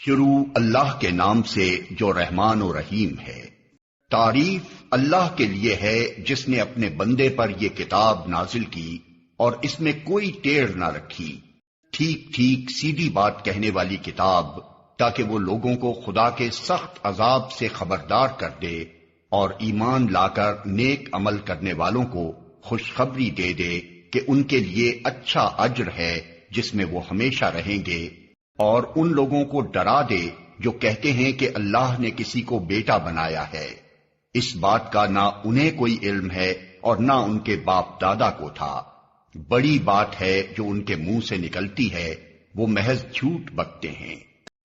شروع اللہ کے نام سے جو رحمان و رحیم ہے۔ تعریف اللہ کے لیے ہے جس نے اپنے بندے پر یہ کتاب نازل کی اور اس میں کوئی ٹیڑھ نہ رکھی، ٹھیک ٹھیک سیدھی بات کہنے والی کتاب، تاکہ وہ لوگوں کو خدا کے سخت عذاب سے خبردار کر دے اور ایمان لا کر نیک عمل کرنے والوں کو خوشخبری دے دے کہ ان کے لیے اچھا اجر ہے جس میں وہ ہمیشہ رہیں گے، اور ان لوگوں کو ڈرا دے جو کہتے ہیں کہ اللہ نے کسی کو بیٹا بنایا ہے۔ اس بات کا نہ انہیں کوئی علم ہے اور نہ ان کے باپ دادا کو تھا۔ بڑی بات ہے جو ان کے منہ سے نکلتی ہے، وہ محض جھوٹ بکتے ہیں۔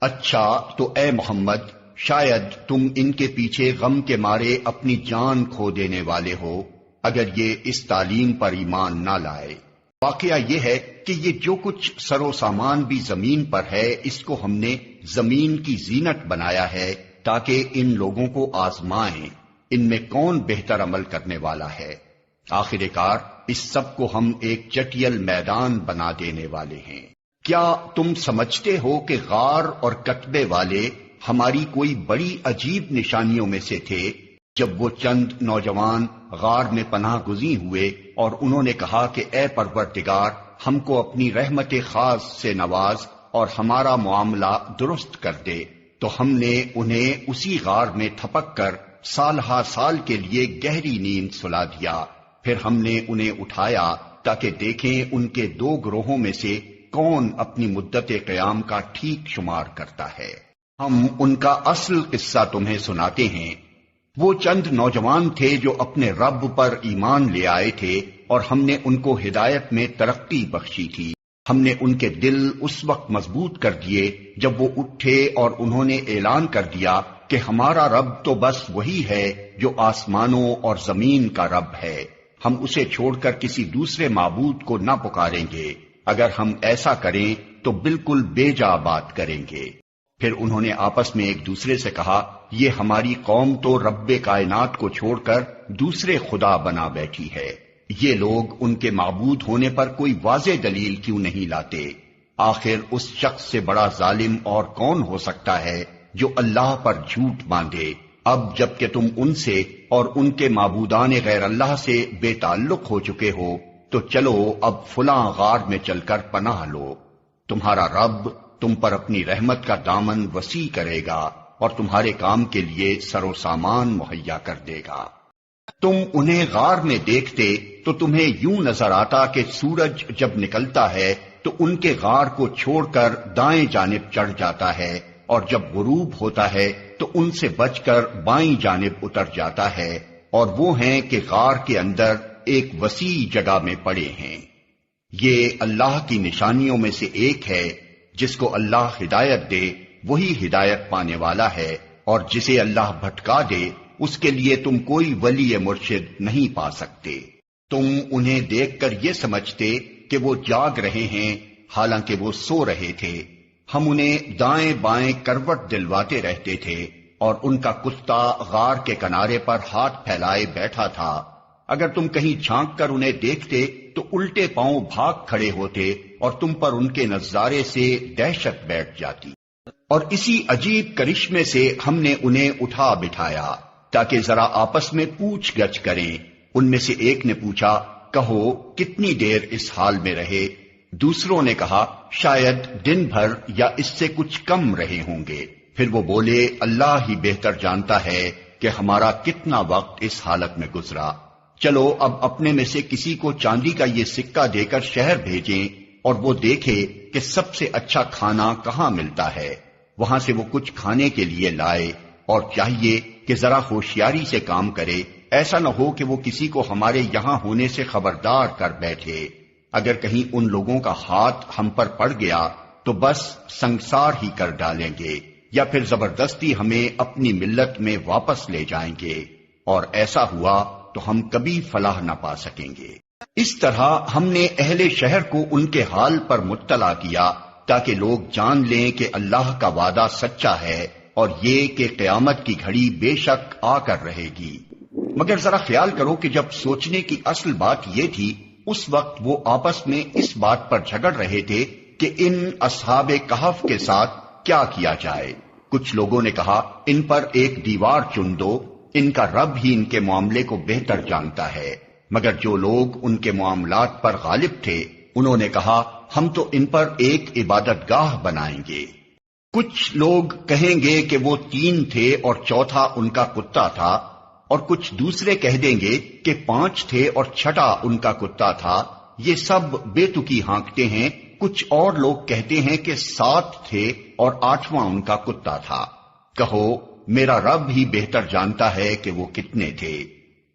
اچھا تو اے محمد، شاید تم ان کے پیچھے غم کے مارے اپنی جان کھو دینے والے ہو اگر یہ اس تعلیم پر ایمان نہ لائے۔ واقعہ یہ ہے کہ یہ جو کچھ سر و سامان بھی زمین پر ہے، اس کو ہم نے زمین کی زینت بنایا ہے تاکہ ان لوگوں کو آزمائیں ان میں کون بہتر عمل کرنے والا ہے۔ آخر کار اس سب کو ہم ایک چٹیل میدان بنا دینے والے ہیں۔ کیا تم سمجھتے ہو کہ غار اور کتبے والے ہماری کوئی بڑی عجیب نشانیوں میں سے تھے جب وہ چند نوجوان غار میں پناہ گزین ہوئے اور انہوں نے کہا کہ اے پروردگار، ہم کو اپنی رحمت خاص سے نواز اور ہمارا معاملہ درست کر دے، تو ہم نے انہیں اسی غار میں تھپک کر سالہ سال کے لیے گہری نیند سلا دیا۔ پھر ہم نے انہیں اٹھایا تاکہ دیکھیں ان کے دو گروہوں میں سے کون اپنی مدت قیام کا ٹھیک شمار کرتا ہے۔ ہم ان کا اصل قصہ تمہیں سناتے ہیں۔ وہ چند نوجوان تھے جو اپنے رب پر ایمان لے آئے تھے اور ہم نے ان کو ہدایت میں ترقی بخشی تھی۔ ہم نے ان کے دل اس وقت مضبوط کر دیے جب وہ اٹھے اور انہوں نے اعلان کر دیا کہ ہمارا رب تو بس وہی ہے جو آسمانوں اور زمین کا رب ہے، ہم اسے چھوڑ کر کسی دوسرے معبود کو نہ پکاریں گے، اگر ہم ایسا کریں تو بالکل بے جا بات کریں گے۔ پھر انہوں نے آپس میں ایک دوسرے سے کہا، یہ ہماری قوم تو رب کائنات کو چھوڑ کر دوسرے خدا بنا بیٹھی ہے، یہ لوگ ان کے معبود ہونے پر کوئی واضح دلیل کیوں نہیں لاتے؟ آخر اس شخص سے بڑا ظالم اور کون ہو سکتا ہے جو اللہ پر جھوٹ باندھے؟ اب جب کہ تم ان سے اور ان کے معبودان غیر اللہ سے بے تعلق ہو چکے ہو تو چلو اب فلاں غار میں چل کر پناہ لو، تمہارا رب تم پر اپنی رحمت کا دامن وسیع کرے گا اور تمہارے کام کے لیے سر و سامان مہیا کر دے گا۔ تم انہیں غار میں دیکھتے تو تمہیں یوں نظر آتا کہ سورج جب نکلتا ہے تو ان کے غار کو چھوڑ کر دائیں جانب چڑھ جاتا ہے، اور جب غروب ہوتا ہے تو ان سے بچ کر بائیں جانب اتر جاتا ہے، اور وہ ہیں کہ غار کے اندر ایک وسیع جگہ میں پڑے ہیں۔ یہ اللہ کی نشانیوں میں سے ایک ہے، جس کو اللہ ہدایت دے وہی ہدایت پانے والا ہے، اور جسے اللہ بھٹکا دے اس کے لیے تم کوئی ولی مرشد نہیں پا سکتے۔ تم انہیں دیکھ کر یہ سمجھتے کہ وہ جاگ رہے ہیں، حالانکہ وہ سو رہے تھے۔ ہم انہیں دائیں بائیں کروٹ دلواتے رہتے تھے، اور ان کا کتا غار کے کنارے پر ہاتھ پھیلائے بیٹھا تھا۔ اگر تم کہیں جھانک کر انہیں دیکھتے تو الٹے پاؤں بھاگ کھڑے ہوتے اور تم پر ان کے نظارے سے دہشت بیٹھ جاتی۔ اور اسی عجیب کرشمے سے ہم نے انہیں اٹھا بٹھایا تاکہ ذرا آپس میں پوچھ گچھ کریں۔ ان میں سے ایک نے پوچھا، کہو کتنی دیر اس حال میں رہے؟ دوسروں نے کہا، شاید دن بھر یا اس سے کچھ کم رہے ہوں گے۔ پھر وہ بولے، اللہ ہی بہتر جانتا ہے کہ ہمارا کتنا وقت اس حالت میں گزرا۔ چلو اب اپنے میں سے کسی کو چاندی کا یہ سکہ دے کر شہر بھیجیں اور وہ دیکھے کہ سب سے اچھا کھانا کہاں ملتا ہے، وہاں سے وہ کچھ کھانے کے لیے لائے، اور چاہیے کہ ذرا ہوشیاری سے کام کرے، ایسا نہ ہو کہ وہ کسی کو ہمارے یہاں ہونے سے خبردار کر بیٹھے۔ اگر کہیں ان لوگوں کا ہاتھ ہم پر پڑ گیا تو بس سنگسار ہی کر ڈالیں گے، یا پھر زبردستی ہمیں اپنی ملت میں واپس لے جائیں گے، اور ایسا ہوا تو ہم کبھی فلاح نہ پا سکیں گے۔ اس طرح ہم نے اہل شہر کو ان کے حال پر مطلع کیا تاکہ لوگ جان لیں کہ اللہ کا وعدہ سچا ہے، اور یہ کہ قیامت کی گھڑی بے شک آ کر رہے گی۔ مگر ذرا خیال کرو کہ جب سوچنے کی اصل بات یہ تھی، اس وقت وہ آپس میں اس بات پر جھگڑ رہے تھے کہ ان اصحاب کہف کے ساتھ کیا کیا جائے؟ کچھ لوگوں نے کہا ان پر ایک دیوار چن دو، ان کا رب ہی ان کے معاملے کو بہتر جانتا ہے۔ مگر جو لوگ ان کے معاملات پر غالب تھے انہوں نے کہا ہم تو ان پر ایک عبادت گاہ بنائیں گے۔ کچھ لوگ کہیں گے کہ وہ 3 تھے اور چوتھا ان کا کتا تھا، اور کچھ دوسرے کہہ دیں گے کہ 5 تھے اور چھٹا ان کا کتا تھا۔ یہ سب بے تکی ہانکتے ہیں۔ کچھ اور لوگ کہتے ہیں کہ 7 تھے اور 8واں ان کا کتا تھا۔ کہو میرا رب ہی بہتر جانتا ہے کہ وہ کتنے تھے۔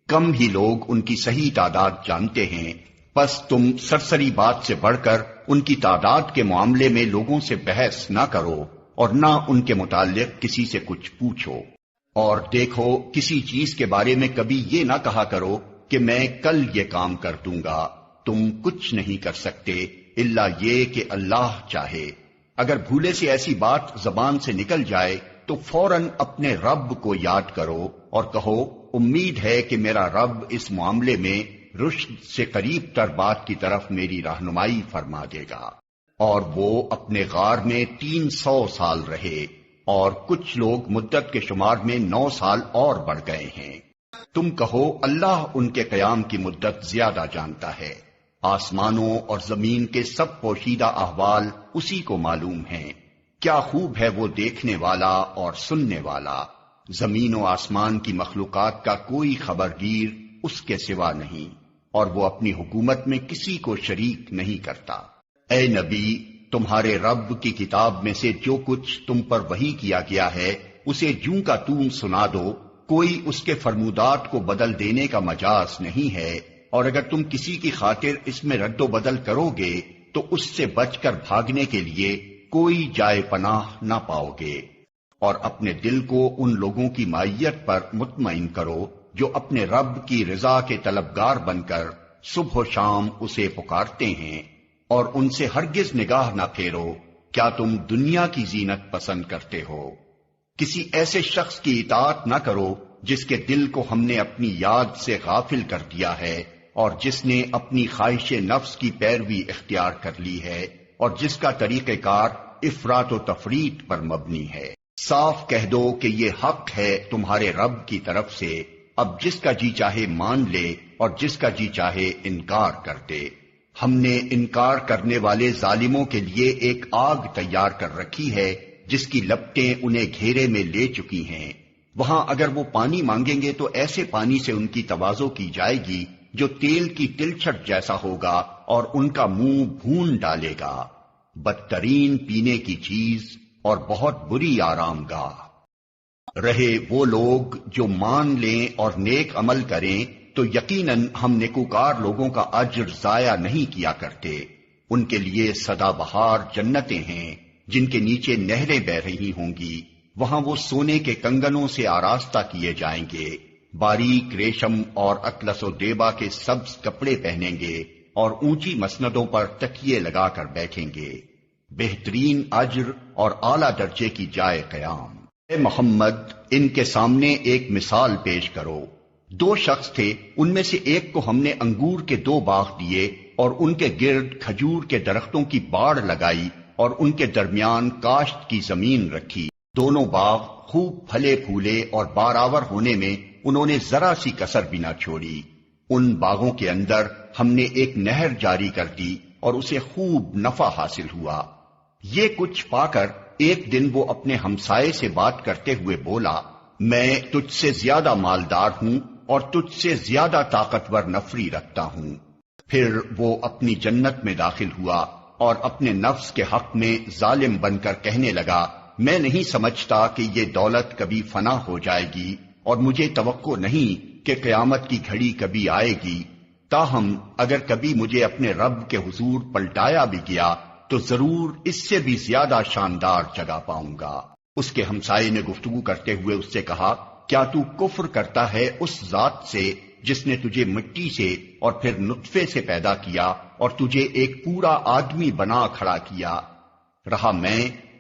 کم ہی لوگ ان کی صحیح تعداد جانتے ہیں، پس تم سرسری بات سے بڑھ کر ان کی تعداد کے معاملے میں لوگوں سے بحث نہ کرو اور نہ ان کے متعلق کسی سے کچھ پوچھو۔ اور دیکھو کسی چیز کے بارے میں کبھی یہ نہ کہا کرو کہ میں کل یہ کام کر دوں گا، تم کچھ نہیں کر سکتے الا یہ کہ اللہ چاہے۔ اگر بھولے سے ایسی بات زبان سے نکل جائے تو فوراً اپنے رب کو یاد کرو اور کہو امید ہے کہ میرا رب اس معاملے میں رشد سے قریب تر بات کی طرف میری رہنمائی فرما دے گا۔ اور وہ اپنے غار میں 300 سال رہے، اور کچھ لوگ مدت کے شمار میں 9 سال اور بڑھ گئے ہیں۔ تم کہو اللہ ان کے قیام کی مدت زیادہ جانتا ہے۔ آسمانوں اور زمین کے سب پوشیدہ احوال اسی کو معلوم ہیں۔ کیا خوب ہے وہ دیکھنے والا اور سننے والا۔ زمین و آسمان کی مخلوقات کا کوئی خبرگیر اس کے سوا نہیں، اور وہ اپنی حکومت میں کسی کو شریک نہیں کرتا۔ اے نبی، تمہارے رب کی کتاب میں سے جو کچھ تم پر وحی کیا گیا ہے اسے جوں کا توں سنا دو، کوئی اس کے فرمودات کو بدل دینے کا مجاز نہیں ہے، اور اگر تم کسی کی خاطر اس میں رد و بدل کرو گے تو اس سے بچ کر بھاگنے کے لیے کوئی جائے پناہ نہ پاؤ گے۔ اور اپنے دل کو ان لوگوں کی مائیت پر مطمئن کرو جو اپنے رب کی رضا کے طلبگار بن کر صبح و شام اسے پکارتے ہیں، اور ان سے ہرگز نگاہ نہ پھیرو۔ کیا تم دنیا کی زینت پسند کرتے ہو؟ کسی ایسے شخص کی اطاعت نہ کرو جس کے دل کو ہم نے اپنی یاد سے غافل کر دیا ہے، اور جس نے اپنی خواہش نفس کی پیروی اختیار کر لی ہے، اور جس کا طریقہ کار افراط و تفریط پر مبنی ہے۔ صاف کہہ دو کہ یہ حق ہے تمہارے رب کی طرف سے، اب جس کا جی چاہے مان لے اور جس کا جی چاہے انکار کر دے۔ ہم نے انکار کرنے والے ظالموں کے لیے ایک آگ تیار کر رکھی ہے جس کی لپٹیں انہیں گھیرے میں لے چکی ہیں۔ وہاں اگر وہ پانی مانگیں گے تو ایسے پانی سے ان کی تواضع کی جائے گی جو تیل کی تلچھٹ جیسا ہوگا، اور ان کا منہ بھون ڈالے گا۔ بدترین پینے کی چیز اور بہت بری آرام گاہ۔ رہے وہ لوگ جو مان لیں اور نیک عمل کریں تو یقیناً ہم نیکوکار لوگوں کا اجر ضائع نہیں کیا کرتے۔ ان کے لیے سدا بہار جنتیں ہیں جن کے نیچے نہریں بہ رہی ہوں گی، وہاں وہ سونے کے کنگنوں سے آراستہ کیے جائیں گے، باریک ریشم اور اطلس و دیبا کے سبز کپڑے پہنیں گے، اور اونچی مسندوں پر تکیے لگا کر بیٹھیں گے۔ بہترین اجر اور اعلیٰ درجے کی جائے قیام۔ اے محمد، ان کے سامنے ایک مثال پیش کرو۔ 2 شخص تھے، ان میں سے ایک کو ہم نے انگور کے 2 باغ دیے اور ان کے گرد کھجور کے درختوں کی باڑ لگائی اور ان کے درمیان کاشت کی زمین رکھی۔ دونوں باغ خوب پھلے پھولے اور بارآور ہونے میں انہوں نے ذرا سی کسر بھی نہ چھوڑی۔ ان باغوں کے اندر ہم نے ایک نہر جاری کر دی اور اسے خوب نفع حاصل ہوا۔ یہ کچھ پا کر ایک دن وہ اپنے ہمسائے سے بات کرتے ہوئے بولا، میں تجھ سے زیادہ مالدار ہوں اور تجھ سے زیادہ طاقتور نفری رکھتا ہوں۔ پھر وہ اپنی جنت میں داخل ہوا اور اپنے نفس کے حق میں ظالم بن کر کہنے لگا، میں نہیں سمجھتا کہ یہ دولت کبھی فنا ہو جائے گی، اور مجھے توقع نہیں کہ قیامت کی گھڑی کبھی آئے گی۔ تاہم اگر کبھی مجھے اپنے رب کے حضور پلٹایا بھی گیا تو ضرور اس سے بھی زیادہ شاندار جگہ پاؤں گا۔ اس کے ہمسائے نے گفتگو کرتے ہوئے اس سے کہا، کیا تو کفر کرتا ہے اس ذات سے جس نے تجھے مٹی سے اور پھر نطفے سے پیدا کیا اور تجھے ایک پورا آدمی بنا کھڑا کیا؟ رہا میں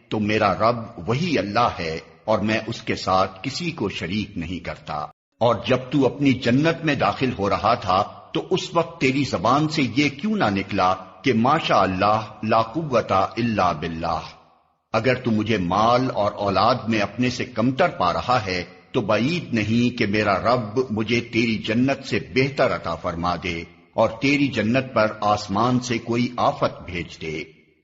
تو میرا رب وہی اللہ ہے، اور میں اس کے ساتھ کسی کو شریک نہیں کرتا۔ اور جب تو اپنی جنت میں داخل ہو رہا تھا تو اس وقت تیری زبان سے یہ کیوں نہ نکلا کہ ماشاء اللہ لا قوت الا باللہ؟ اگر تو مجھے مال اور اولاد میں اپنے سے کمتر پا رہا ہے تو بعید نہیں کہ میرا رب مجھے تیری جنت سے بہتر عطا فرما دے اور تیری جنت پر آسمان سے کوئی آفت بھیج دے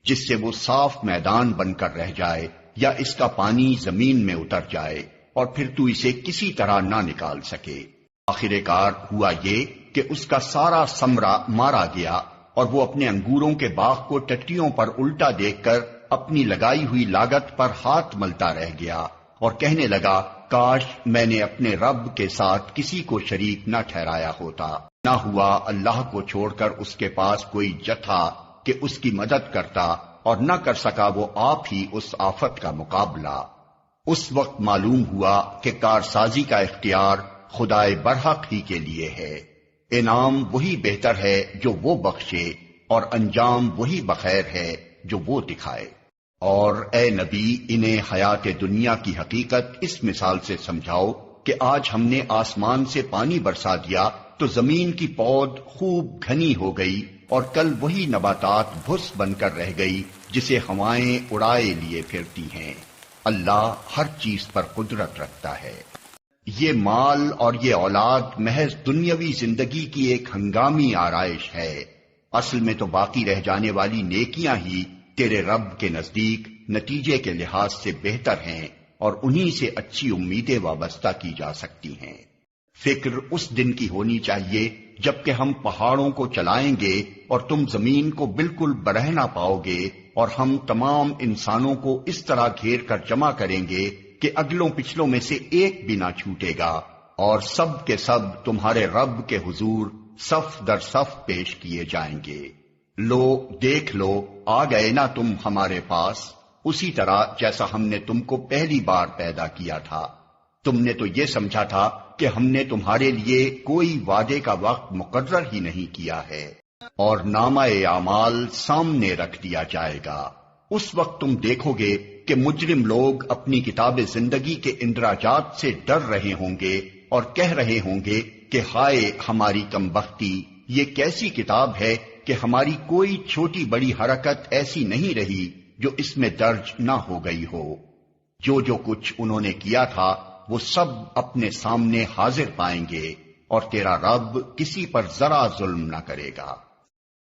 جس سے وہ صاف میدان بن کر رہ جائے یا اس کا پانی زمین میں اتر جائے اور پھر تو اسے کسی طرح نہ نکال سکے۔ آخر کار ہوا یہ کہ اس کا سارا ثمرہ مارا گیا اور وہ اپنے انگوروں کے باغ کو ٹٹیوں پر الٹا دیکھ کر اپنی لگائی ہوئی لاگت پر ہاتھ ملتا رہ گیا اور کہنے لگا، کاش میں نے اپنے رب کے ساتھ کسی کو شریک نہ ٹھہرایا ہوتا۔ نہ ہوا اللہ کو چھوڑ کر اس کے پاس کوئی جتھا کہ اس کی مدد کرتا، اور نہ کر سکا وہ آپ ہی اس آفت کا مقابلہ۔ اس وقت معلوم ہوا کہ کارسازی کا اختیار خدائے برحق ہی کے لیے ہے۔ انعام وہی بہتر ہے جو وہ بخشے، اور انجام وہی بخیر ہے جو وہ دکھائے۔ اور اے نبی، انہیں حیات دنیا کی حقیقت اس مثال سے سمجھاؤ کہ آج ہم نے آسمان سے پانی برسا دیا تو زمین کی پود خوب گھنی ہو گئی، اور کل وہی نباتات بھس بن کر رہ گئی جسے ہوائیں اڑائے لیے پھرتی ہیں۔ اللہ ہر چیز پر قدرت رکھتا ہے۔ یہ مال اور یہ اولاد محض دنیاوی زندگی کی ایک ہنگامی آرائش ہے، اصل میں تو باقی رہ جانے والی نیکیاں ہی تیرے رب کے نزدیک نتیجے کے لحاظ سے بہتر ہیں، اور انہی سے اچھی امیدیں وابستہ کی جا سکتی ہیں۔ فکر اس دن کی ہونی چاہیے جبکہ ہم پہاڑوں کو چلائیں گے اور تم زمین کو بالکل برہنا پاؤ گے، اور ہم تمام انسانوں کو اس طرح گھیر کر جمع کریں گے کہ اگلوں پچھلوں میں سے ایک بھی نہ چھوٹے گا، اور سب کے سب تمہارے رب کے حضور صف در صف پیش کیے جائیں گے۔ لو دیکھ لو، آ گئے نا تم ہمارے پاس، اسی طرح جیسا ہم نے تم کو پہلی بار پیدا کیا تھا۔ تم نے تو یہ سمجھا تھا کہ ہم نے تمہارے لیے کوئی وعدے کا وقت مقرر ہی نہیں کیا ہے، اور نامہ اعمال سامنے رکھ دیا جائے گا۔ اس وقت تم دیکھو گے کہ مجرم لوگ اپنی کتاب زندگی کے اندراجات سے ڈر رہے ہوں گے اور کہہ رہے ہوں گے کہ ہائے ہماری کمبختی، یہ کیسی کتاب ہے کہ ہماری کوئی چھوٹی بڑی حرکت ایسی نہیں رہی جو اس میں درج نہ ہو گئی ہو۔ جو کچھ انہوں نے کیا تھا وہ سب اپنے سامنے حاضر پائیں گے، اور تیرا رب کسی پر ذرا ظلم نہ کرے گا۔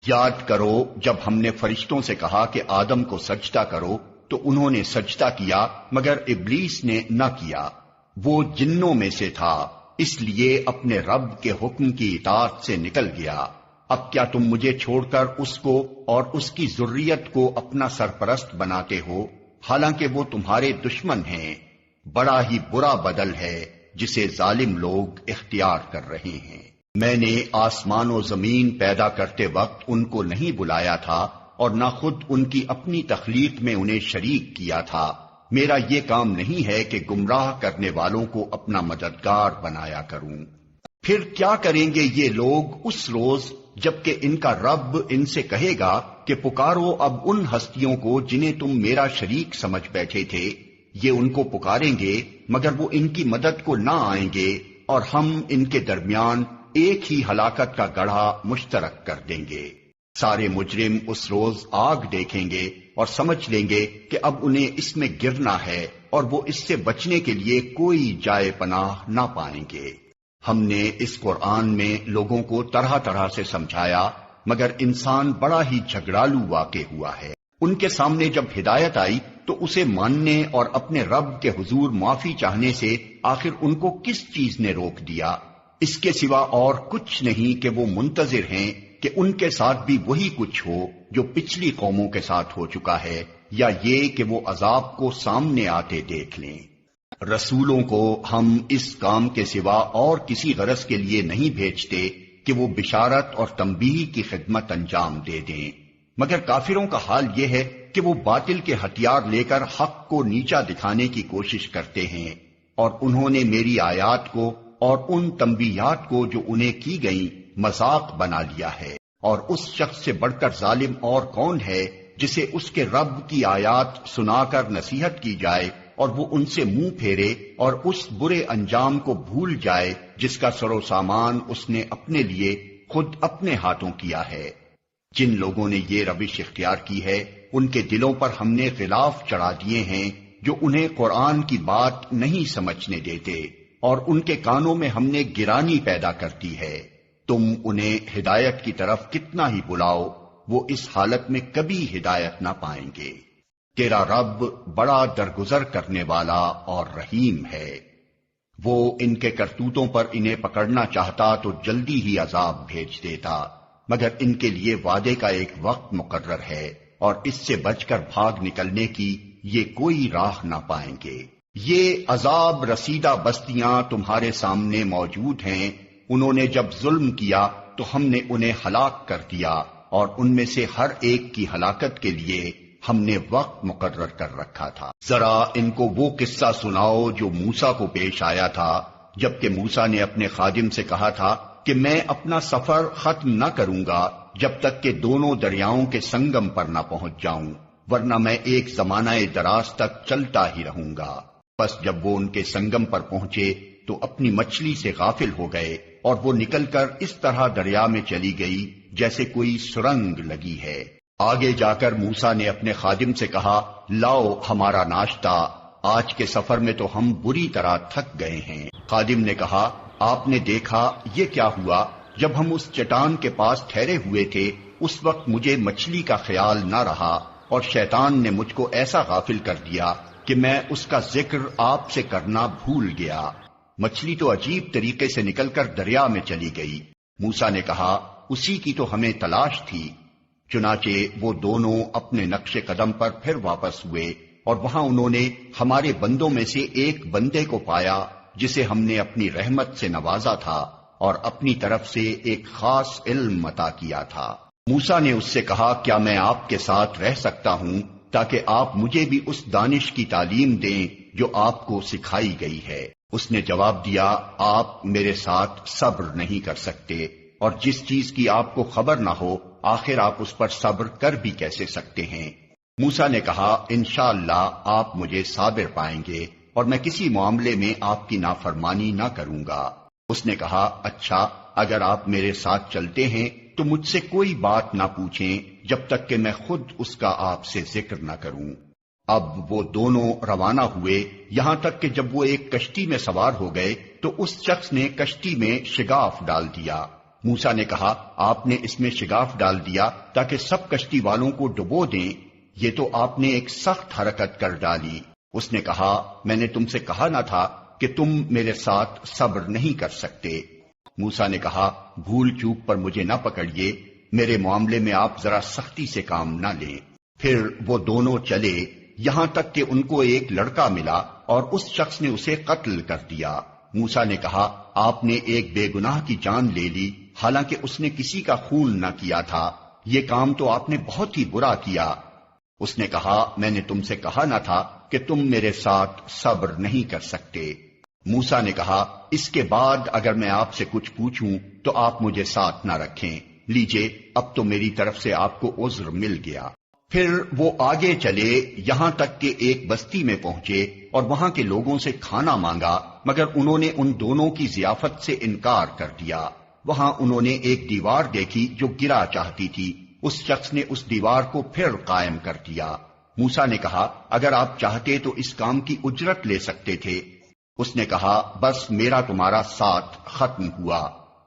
یاد کرو جب ہم نے فرشتوں سے کہا کہ آدم کو سجدہ کرو تو انہوں نے سجدہ کیا، مگر ابلیس نے نہ کیا، وہ جنوں میں سے تھا، اس لیے اپنے رب کے حکم کی اطاعت سے نکل گیا۔ اب کیا تم مجھے چھوڑ کر اس کو اور اس کی ذریت کو اپنا سرپرست بناتے ہو، حالانکہ وہ تمہارے دشمن ہیں؟ بڑا ہی برا بدل ہے جسے ظالم لوگ اختیار کر رہے ہیں۔ میں نے آسمان و زمین پیدا کرتے وقت ان کو نہیں بلایا تھا، اور نہ خود ان کی اپنی تخلیق میں انہیں شریک کیا تھا۔ میرا یہ کام نہیں ہے کہ گمراہ کرنے والوں کو اپنا مددگار بنایا کروں۔ پھر کیا کریں گے یہ لوگ اس روز جبکہ ان کا رب ان سے کہے گا کہ پکارو اب ان ہستیوں کو جنہیں تم میرا شریک سمجھ بیٹھے تھے۔ یہ ان کو پکاریں گے مگر وہ ان کی مدد کو نہ آئیں گے، اور ہم ان کے درمیان ایک ہی ہلاکت کا گڑھا مشترک کر دیں گے۔ سارے مجرم اس روز آگ دیکھیں گے اور سمجھ لیں گے کہ اب انہیں اس میں گرنا ہے، اور وہ اس سے بچنے کے لیے کوئی جائے پناہ نہ پائیں گے۔ ہم نے اس قرآن میں لوگوں کو طرح طرح سے سمجھایا، مگر انسان بڑا ہی جھگڑالو واقع ہوا ہے۔ ان کے سامنے جب ہدایت آئی تو اسے ماننے اور اپنے رب کے حضور معافی چاہنے سے آخر ان کو کس چیز نے روک دیا؟ اس کے سوا اور کچھ نہیں کہ وہ منتظر ہیں کہ ان کے ساتھ بھی وہی کچھ ہو جو پچھلی قوموں کے ساتھ ہو چکا ہے، یا یہ کہ وہ عذاب کو سامنے آتے دیکھ لیں۔ رسولوں کو ہم اس کام کے سوا اور کسی غرض کے لیے نہیں بھیجتے کہ وہ بشارت اور تنبیہ کی خدمت انجام دے دیں، مگر کافروں کا حال یہ ہے کہ وہ باطل کے ہتھیار لے کر حق کو نیچا دکھانے کی کوشش کرتے ہیں، اور انہوں نے میری آیات کو اور ان تنبیہات کو جو انہیں کی گئیں مذاق بنا لیا ہے۔ اور اس شخص سے بڑھ کر ظالم اور کون ہے جسے اس کے رب کی آیات سنا کر نصیحت کی جائے اور وہ ان سے منہ پھیرے اور اس برے انجام کو بھول جائے جس کا سر و سامان اس نے اپنے لیے خود اپنے ہاتھوں کیا ہے۔ جن لوگوں نے یہ روش اختیار کی ہے ان کے دلوں پر ہم نے غلاف چڑھا دیے ہیں جو انہیں قرآن کی بات نہیں سمجھنے دیتے، اور ان کے کانوں میں ہم نے گرانی پیدا کر دی ہے۔ تم انہیں ہدایت کی طرف کتنا ہی بلاؤ، وہ اس حالت میں کبھی ہدایت نہ پائیں گے۔ تیرا رب بڑا درگزر کرنے والا اور رحیم ہے۔ وہ ان کے کرتوتوں پر انہیں پکڑنا چاہتا تو جلدی ہی عذاب بھیج دیتا، مگر ان کے لیے وعدے کا ایک وقت مقرر ہے، اور اس سے بچ کر بھاگ نکلنے کی یہ کوئی راہ نہ پائیں گے۔ یہ عذاب رسیدہ بستیاں تمہارے سامنے موجود ہیں، انہوں نے جب ظلم کیا تو ہم نے انہیں ہلاک کر دیا، اور ان میں سے ہر ایک کی ہلاکت کے لیے ہم نے وقت مقرر کر رکھا تھا۔ ذرا ان کو وہ قصہ سناؤ جو موسیٰ کو پیش آیا تھا، جبکہ موسیٰ نے اپنے خادم سے کہا تھا کہ میں اپنا سفر ختم نہ کروں گا جب تک کہ دونوں دریاؤں کے سنگم پر نہ پہنچ جاؤں، ورنہ میں ایک زمانہ دراز تک چلتا ہی رہوں گا۔ بس جب وہ ان کے سنگم پر پہنچے تو اپنی مچھلی سے غافل ہو گئے، اور وہ نکل کر اس طرح دریا میں چلی گئی جیسے کوئی سرنگ لگی ہے۔ آگے جا کر موسیٰ نے اپنے خادم سے کہا، لاؤ ہمارا ناشتہ، آج کے سفر میں تو ہم بری طرح تھک گئے ہیں۔ خادم نے کہا، آپ نے دیکھا یہ کیا ہوا؟ جب ہم اس چٹان کے پاس ٹھہرے ہوئے تھے اس وقت مجھے مچھلی کا خیال نہ رہا، اور شیطان نے مجھ کو ایسا غافل کر دیا کہ میں اس کا ذکر آپ سے کرنا بھول گیا۔ مچھلی تو عجیب طریقے سے نکل کر دریا میں چلی گئی۔ موسیٰ نے کہا، اسی کی تو ہمیں تلاش تھی۔ چنانچہ وہ دونوں اپنے نقش قدم پر پھر واپس ہوئے، اور وہاں انہوں نے ہمارے بندوں میں سے ایک بندے کو پایا جسے ہم نے اپنی رحمت سے نوازا تھا اور اپنی طرف سے ایک خاص علم عطا کیا تھا۔ موسیٰ نے اس سے کہا، کیا میں آپ کے ساتھ رہ سکتا ہوں تاکہ آپ مجھے بھی اس دانش کی تعلیم دیں جو آپ کو سکھائی گئی ہے؟ اس نے جواب دیا، آپ میرے ساتھ صبر نہیں کر سکتے، اور جس چیز کی آپ کو خبر نہ ہو آخر آپ اس پر صبر کر بھی کیسے سکتے ہیں؟ موسیٰ نے کہا، انشاءاللہ آپ مجھے صابر پائیں گے، اور میں کسی معاملے میں آپ کی نافرمانی نہ کروں گا۔ اس نے کہا، اچھا اگر آپ میرے ساتھ چلتے ہیں تو مجھ سے کوئی بات نہ پوچھیں جب تک کہ میں خود اس کا آپ سے ذکر نہ کروں۔ اب وہ دونوں روانہ ہوئے، یہاں تک کہ جب وہ ایک کشتی میں سوار ہو گئے تو اس شخص نے کشتی میں شگاف ڈال دیا۔ موسیٰ نے کہا، آپ نے اس میں شگاف ڈال دیا تاکہ سب کشتی والوں کو ڈبو دیں، یہ تو آپ نے ایک سخت حرکت کر ڈالی۔ اس نے کہا، میں نے تم سے کہا نہ تھا کہ تم میرے ساتھ صبر نہیں کر سکتے؟ موسیٰ نے کہا، بھول چوک پر مجھے نہ پکڑیے، میرے معاملے میں آپ ذرا سختی سے کام نہ لیں۔ پھر وہ دونوں چلے، یہاں تک کہ ان کو ایک لڑکا ملا اور اس شخص نے اسے قتل کر دیا۔ موسیٰ نے کہا، آپ نے ایک بے گناہ کی جان لے لی، حالانکہ اس نے کسی کا خون نہ کیا تھا، یہ کام تو آپ نے بہت ہی برا کیا۔ اس نے کہا، میں نے تم سے کہا نہ تھا کہ تم میرے ساتھ صبر نہیں کر سکتے؟ موسیٰ نے کہا، اس کے بعد اگر میں آپ سے کچھ پوچھوں تو آپ مجھے ساتھ نہ رکھیں، لیجئے اب تو میری طرف سے آپ کو عذر مل گیا۔ پھر وہ آگے چلے، یہاں تک کہ ایک بستی میں پہنچے اور وہاں کے لوگوں سے کھانا مانگا، مگر انہوں نے ان دونوں کی ضیافت سے انکار کر دیا۔ وہاں انہوں نے ایک دیوار دیکھی جو گرا چاہتی تھی، اس شخص نے اس دیوار کو پھر قائم کر دیا۔ موسیٰ نے کہا، اگر آپ چاہتے تو اس کام کی اجرت لے سکتے تھے۔ اس نے کہا، بس میرا تمہارا ساتھ ختم ہوا،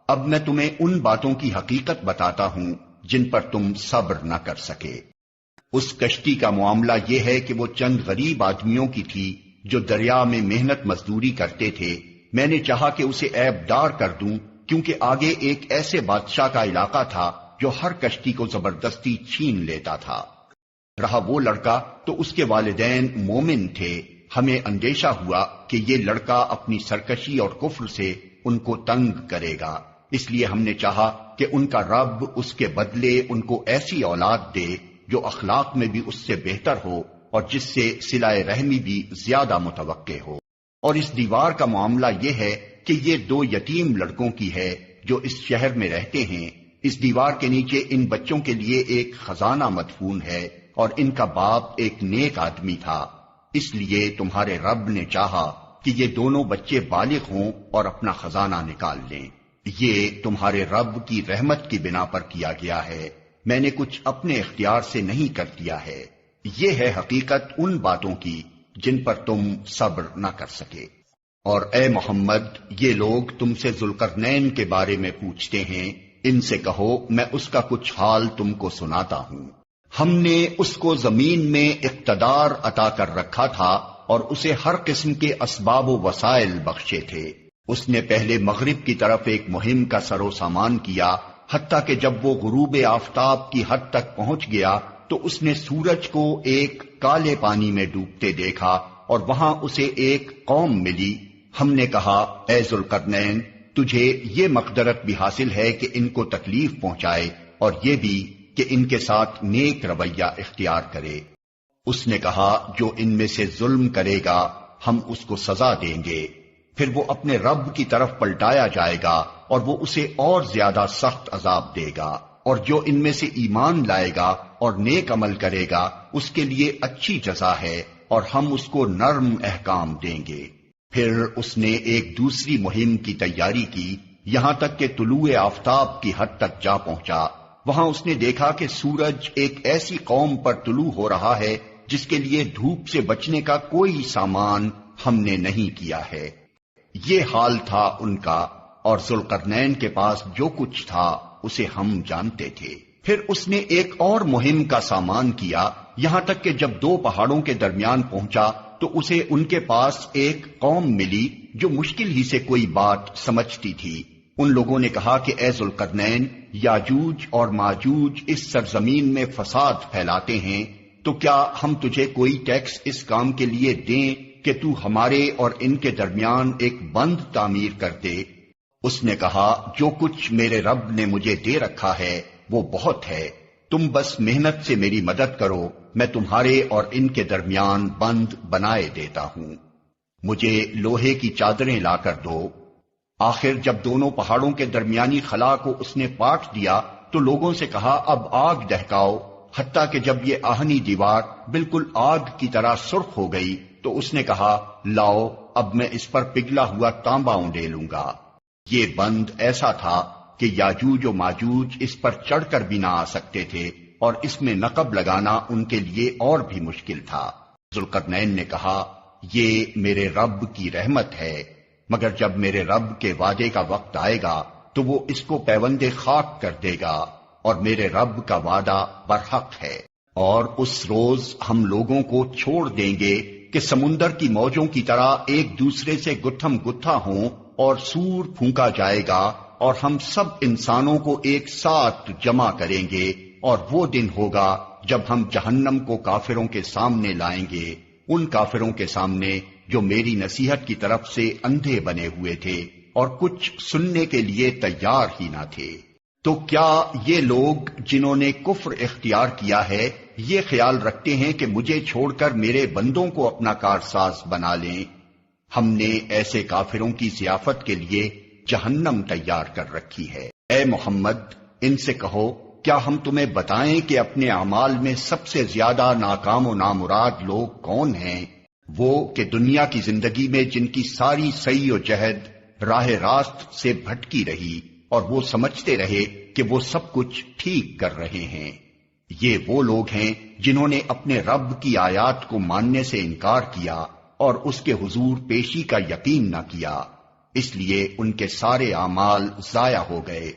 اب میں تمہیں ان باتوں کی حقیقت بتاتا ہوں جن پر تم صبر نہ کر سکے۔ اس کشتی کا معاملہ یہ ہے کہ وہ چند غریب آدمیوں کی تھی جو دریا میں محنت مزدوری کرتے تھے۔ میں نے چاہا کہ اسے عیب دار کر دوں، کیونکہ آگے ایک ایسے بادشاہ کا علاقہ تھا جو ہر کشتی کو زبردستی چھین لیتا تھا۔ رہا وہ لڑکا تو اس کے والدین مومن تھے، ہمیں اندیشہ ہوا کہ یہ لڑکا اپنی سرکشی اور کفر سے ان کو تنگ کرے گا، اس لیے ہم نے چاہا کہ ان کا رب اس کے بدلے ان کو ایسی اولاد دے جو اخلاق میں بھی اس سے بہتر ہو اور جس سے صلہ رحمی بھی زیادہ متوقع ہو۔ اور اس دیوار کا معاملہ یہ ہے کہ یہ دو یتیم لڑکوں کی ہے جو اس شہر میں رہتے ہیں۔ اس دیوار کے نیچے ان بچوں کے لیے ایک خزانہ مدفون ہے، اور ان کا باپ ایک نیک آدمی تھا، اس لیے تمہارے رب نے چاہا کہ یہ دونوں بچے بالغ ہوں اور اپنا خزانہ نکال لیں۔ یہ تمہارے رب کی رحمت کی بنا پر کیا گیا ہے، میں نے کچھ اپنے اختیار سے نہیں کر دیا ہے۔ یہ ہے حقیقت ان باتوں کی جن پر تم صبر نہ کر سکے۔ اور اے محمد، یہ لوگ تم سے ذوالقرنین کے بارے میں پوچھتے ہیں، ان سے کہو میں اس کا کچھ حال تم کو سناتا ہوں۔ ہم نے اس کو زمین میں اقتدار عطا کر رکھا تھا اور اسے ہر قسم کے اسباب و وسائل بخشے تھے۔ اس نے پہلے مغرب کی طرف ایک مہم کا سر و سامان کیا، حتیٰ کہ جب وہ غروب آفتاب کی حد تک پہنچ گیا تو اس نے سورج کو ایک کالے پانی میں ڈوبتے دیکھا اور وہاں اسے ایک قوم ملی۔ ہم نے کہا اے ذوالقرنین، تجھے یہ مقدرت بھی حاصل ہے کہ ان کو تکلیف پہنچائے اور یہ بھی کہ ان کے ساتھ نیک رویہ اختیار کرے۔ اس نے کہا جو ان میں سے ظلم کرے گا ہم اس کو سزا دیں گے، پھر وہ اپنے رب کی طرف پلٹایا جائے گا اور وہ اسے اور زیادہ سخت عذاب دے گا، اور جو ان میں سے ایمان لائے گا اور نیک عمل کرے گا اس کے لیے اچھی جزا ہے اور ہم اس کو نرم احکام دیں گے۔ پھر اس نے ایک دوسری مہم کی تیاری کی، یہاں تک کہ طلوع آفتاب کی حد تک جا پہنچا۔ وہاں اس نے دیکھا کہ سورج ایک ایسی قوم پر طلوع ہو رہا ہے جس کے لیے دھوپ سے بچنے کا کوئی سامان ہم نے نہیں کیا ہے۔ یہ حال تھا ان کا، اور ذوالقرنین کے پاس جو کچھ تھا اسے ہم جانتے تھے۔ پھر اس نے ایک اور مہم کا سامان کیا، یہاں تک کہ جب دو پہاڑوں کے درمیان پہنچا تو اسے ان کے پاس ایک قوم ملی جو مشکل ہی سے کوئی بات سمجھتی تھی۔ ان لوگوں نے کہا کہ اے ذوالقرنین، یاجوج اور ماجوج اس سرزمین میں فساد پھیلاتے ہیں، تو کیا ہم تجھے کوئی ٹیکس اس کام کے لیے دیں کہ تو ہمارے اور ان کے درمیان ایک بند تعمیر کر دے؟ اس نے کہا جو کچھ میرے رب نے مجھے دے رکھا ہے وہ بہت ہے، تم بس محنت سے میری مدد کرو، میں تمہارے اور ان کے درمیان بند بنائے دیتا ہوں۔ مجھے لوہے کی چادریں لا کر دو۔ آخر جب دونوں پہاڑوں کے درمیانی خلا کو اس نے پاٹ دیا تو لوگوں سے کہا اب آگ دہکاؤ، حتیٰ کہ جب یہ آہنی دیوار بالکل آگ کی طرح سرخ ہو گئی تو اس نے کہا لاؤ اب میں اس پر پگھلا ہوا تانبا اونڈیلوں گا۔ یہ بند ایسا تھا کہ یاجوج و ماجوج اس پر چڑھ کر بھی نہ آ سکتے تھے، اور اس میں نقب لگانا ان کے لیے اور بھی مشکل تھا۔ ذوالقرنین نے کہا یہ میرے رب کی رحمت ہے، مگر جب میرے رب کے وعدے کا وقت آئے گا تو وہ اس کو پیوند خاک کر دے گا، اور میرے رب کا وعدہ برحق ہے۔ اور اس روز ہم لوگوں کو چھوڑ دیں گے کہ سمندر کی موجوں کی طرح ایک دوسرے سے گتھم گتھا ہوں، اور سور پھونکا جائے گا اور ہم سب انسانوں کو ایک ساتھ جمع کریں گے، اور وہ دن ہوگا جب ہم جہنم کو کافروں کے سامنے لائیں گے، ان کافروں کے سامنے جو میری نصیحت کی طرف سے اندھے بنے ہوئے تھے اور کچھ سننے کے لیے تیار ہی نہ تھے۔ تو کیا یہ لوگ جنہوں نے کفر اختیار کیا ہے یہ خیال رکھتے ہیں کہ مجھے چھوڑ کر میرے بندوں کو اپنا کارساز بنا لیں؟ ہم نے ایسے کافروں کی ضیافت کے لیے جہنم تیار کر رکھی ہے۔ اے محمد، ان سے کہو کیا ہم تمہیں بتائیں کہ اپنے اعمال میں سب سے زیادہ ناکام و نامراد لوگ کون ہیں؟ وہ کہ دنیا کی زندگی میں جن کی ساری سعی و جہد راہ راست سے بھٹکی رہی اور وہ سمجھتے رہے کہ وہ سب کچھ ٹھیک کر رہے ہیں۔ یہ وہ لوگ ہیں جنہوں نے اپنے رب کی آیات کو ماننے سے انکار کیا اور اس کے حضور پیشی کا یقین نہ کیا، اس لیے ان کے سارے اعمال ضائع ہو گئے۔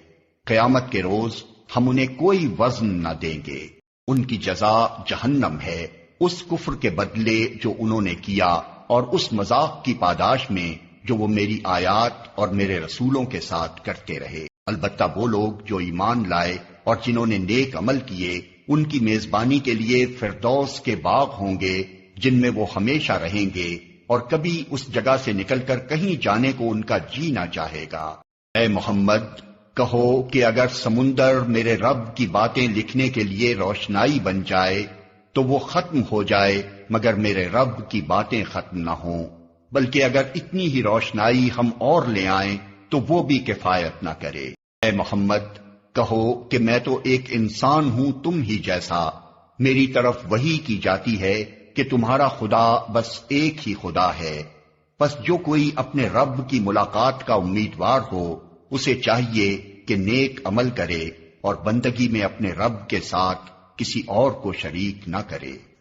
قیامت کے روز ہم انہیں کوئی وزن نہ دیں گے، ان کی جزا جہنم ہے، اس کفر کے بدلے جو انہوں نے کیا اور اس مذاق کی پاداش میں جو وہ میری آیات اور میرے رسولوں کے ساتھ کرتے رہے۔ البتہ وہ لوگ جو ایمان لائے اور جنہوں نے نیک عمل کیے ان کی میزبانی کے لیے فردوس کے باغ ہوں گے جن میں وہ ہمیشہ رہیں گے، اور کبھی اس جگہ سے نکل کر کہیں جانے کو ان کا جی نہ چاہے گا۔ اے محمد، کہو کہ اگر سمندر میرے رب کی باتیں لکھنے کے لیے روشنائی بن جائے تو وہ ختم ہو جائے مگر میرے رب کی باتیں ختم نہ ہوں، بلکہ اگر اتنی ہی روشنائی ہم اور لے آئیں تو وہ بھی کفایت نہ کرے۔ اے محمد، کہو کہ میں تو ایک انسان ہوں تم ہی جیسا، میری طرف وحی کی جاتی ہے کہ تمہارا خدا بس ایک ہی خدا ہے، پس جو کوئی اپنے رب کی ملاقات کا امیدوار ہو اسے چاہیے کہ نیک عمل کرے اور بندگی میں اپنے رب کے ساتھ کسی اور کو شریک نہ کرے۔